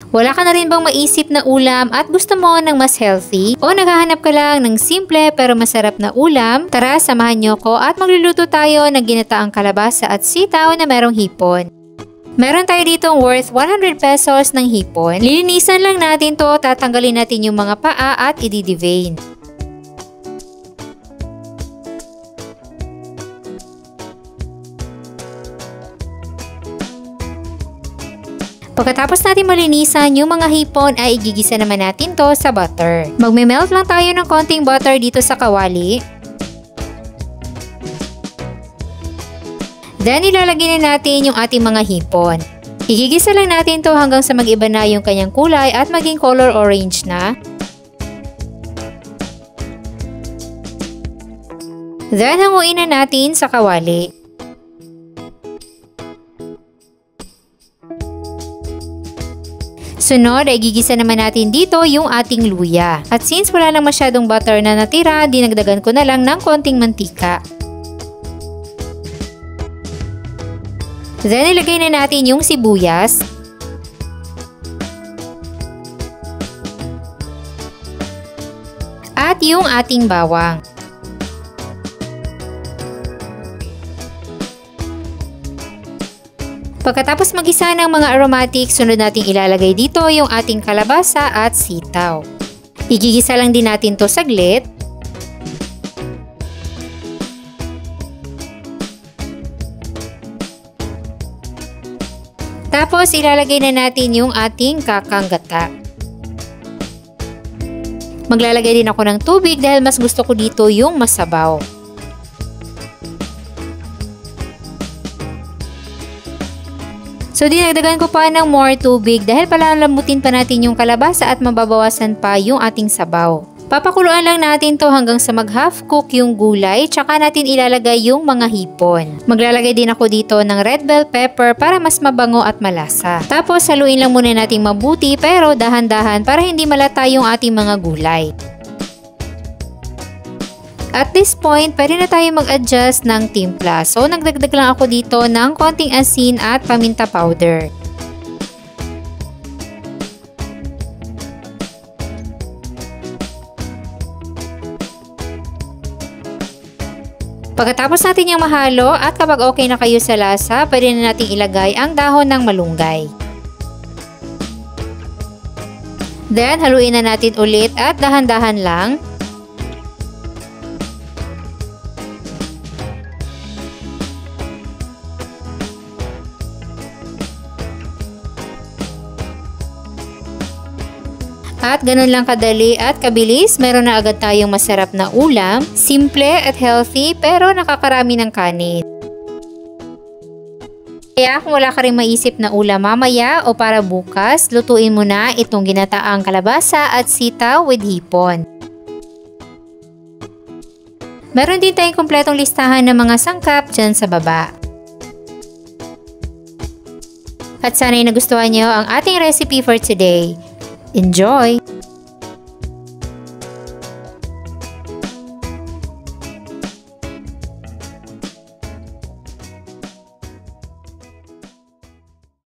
Wala ka na rin bang maisip na ulam at gusto mo ng mas healthy? O naghahanap ka lang ng simple pero masarap na ulam? Tara, samahan niyo ko at magluluto tayo ng ginataang kalabasa at sitaw na merong hipon. Meron tayo ditong worth 100 pesos ng hipon. Lilinisan lang natin to, tatanggalin natin yung mga paa at i-devein. Pagkatapos natin malinisan yung mga hipon ay igigisa naman natin to sa butter. Magme-melt lang tayo ng konting butter dito sa kawali. Then ilalagay na natin yung ating mga hipon. Igigisa lang natin to hanggang sa mag-iba na yung kanyang kulay at maging color orange na. Then hanguin na natin sa kawali. Sunod ay gigisa naman natin dito yung ating luya. At since wala lang masyadong butter na natira, dinagdagan ko na lang ng konting mantika. Then ilagay na natin yung sibuyas. At yung ating bawang. Pagkatapos mag-isa ng mga aromatics, sunod nating ilalagay dito yung ating kalabasa at sitaw. Igigisa lang din natin to saglit. Tapos ilalagay na natin yung ating kakanggata. Maglalagay din ako ng tubig dahil mas gusto ko dito yung masabaw. So dinagdagan ko pa ng more tubig dahil palalambutin pa natin yung kalabasa at mababawasan pa yung ating sabaw. Papakuluan lang natin to hanggang sa mag-half cook yung gulay, tsaka natin ilalagay yung mga hipon. Maglalagay din ako dito ng red bell pepper para mas mabango at malasa. Tapos haluin lang muna nating mabuti pero dahan-dahan para hindi malata yung ating mga gulay. At this point, pwede na tayo mag-adjust ng timpla. So, nagdagdag lang ako dito ng konting asin at paminta powder. Pagkatapos natin yung mahalo at kapag okay na kayo sa lasa, pwede na natin ilagay ang dahon ng malunggay. Then, haluin na natin ulit at dahan-dahan lang. At ganun lang kadali at kabilis, meron na agad tayong masarap na ulam. Simple at healthy pero nakakarami ng kanin. Kaya kung wala ka rin maisip na ulam mamaya o para bukas, lutuin mo na itong ginataang kalabasa at sitaw with hipon. Meron din tayong kumpletong listahan ng mga sangkap dyan sa baba. At sana'y nagustuhan nyo ang ating recipe for today. Enjoy!